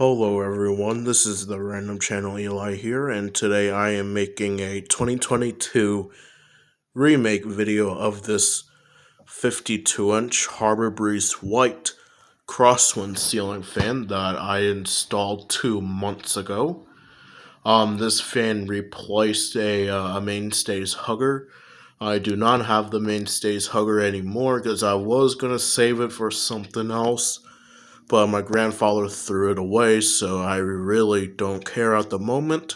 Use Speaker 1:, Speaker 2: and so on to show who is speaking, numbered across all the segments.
Speaker 1: Hello everyone, this is the Random Channel Eli here, and today I am making a 2022 remake video of this 52-inch Harbor Breeze white crosswind ceiling fan that I installed 2 months ago. This fan replaced a mainstays hugger. I do not have the mainstays hugger anymore because I was going to save it for something else, but my grandfather threw it away, so I really don't care at the moment.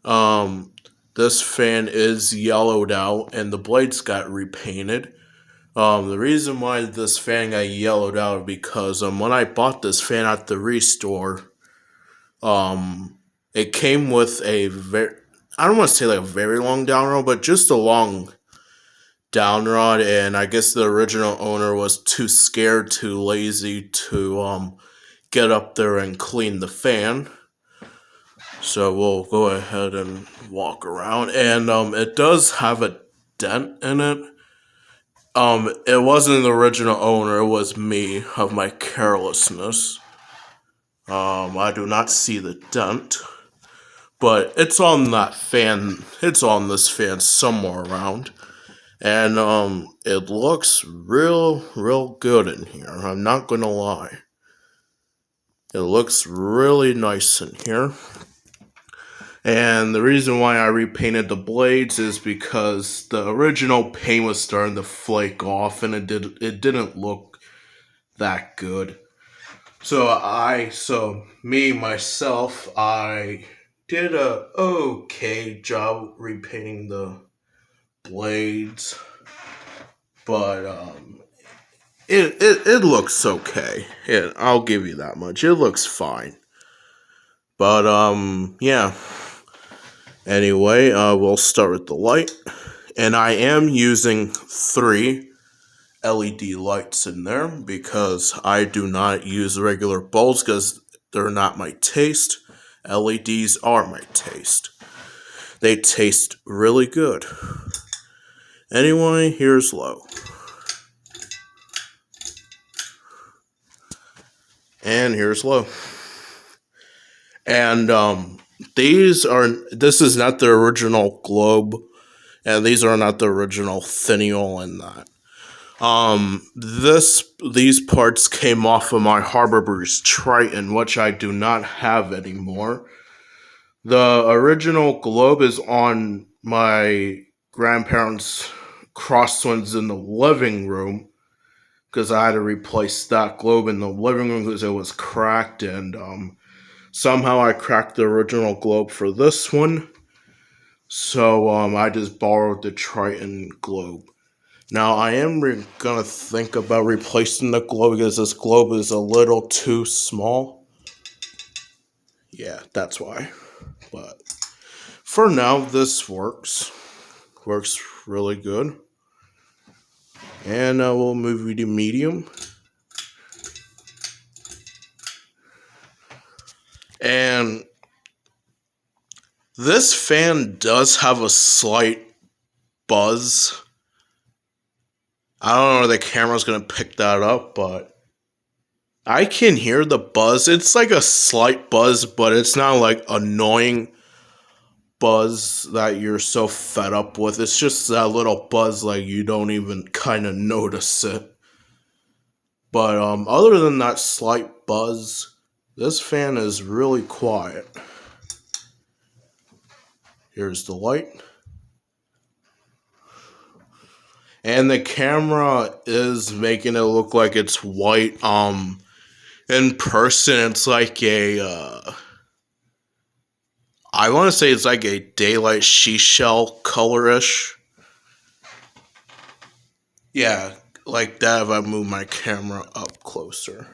Speaker 1: Um, this fan is yellowed out, and the blades got repainted. The reason why this fan got yellowed out is because when I bought this fan at the restore, it came with I don't want to say like a very long down rod, but just a long down rod, and I guess the original owner was too scared, too lazy to get up there and clean the fan. So we'll go ahead and walk around, and it does have a dent in it. It wasn't the original owner, it was me of my carelessness. I do not see the dent, but it's on that fan. It's on this fan somewhere around, and it looks real good in here. I'm not gonna lie. It looks really nice in here. And the reason why I repainted the blades is because the original paint was starting to flake off, and it didn't look that good. So myself, I did a okay job repainting the blades, but it looks okay. I'll give you that much. It looks fine. But yeah. Anyway, we'll start with the light, and I am using 3 LED lights in there because I do not use regular bulbs because they're not my taste. LEDs are my taste. They taste really good. Anyway, here's low. And here's low. And this is not the original globe, and these are not the original finial and that. These parts came off of my Harbor Breeze Triton, which I do not have anymore. The original globe is on my grandparents' crosswinds in the living room, because I had to replace that globe in the living room because it was cracked, and somehow I cracked the original globe for this one. So I just borrowed the Triton globe. Now, I am gonna think about replacing the globe because this globe is a little too small. Yeah, that's why. But for now, this works. Works really good. And we'll move to medium. And this fan does have a slight buzz. I don't know if the camera's gonna pick that up, but I can hear the buzz. It's like a slight buzz, but it's not like annoying buzz that you're so fed up with. It's just that little buzz, like you don't even kind of notice it. But other than that slight buzz, this fan is really quiet. Here's the light. And the camera is making it look like it's white. In person, it's like I want to say it's like a daylight seashell colorish. Yeah, like that if I move my camera up closer.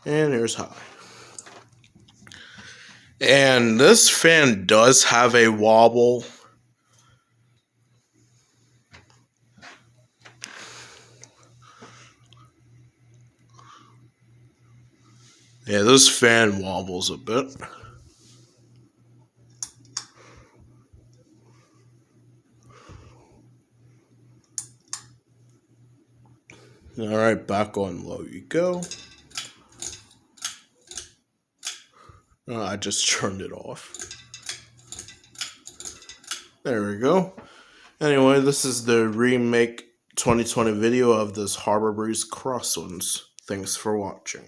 Speaker 1: And here's high. And this fan does have a wobble. Yeah, this fan wobbles a bit. Alright, back on low you go. I just turned it off. There we go. Anyway, this is the remake 2020 video of this Harbor Breeze Crosswinds. Thanks for watching.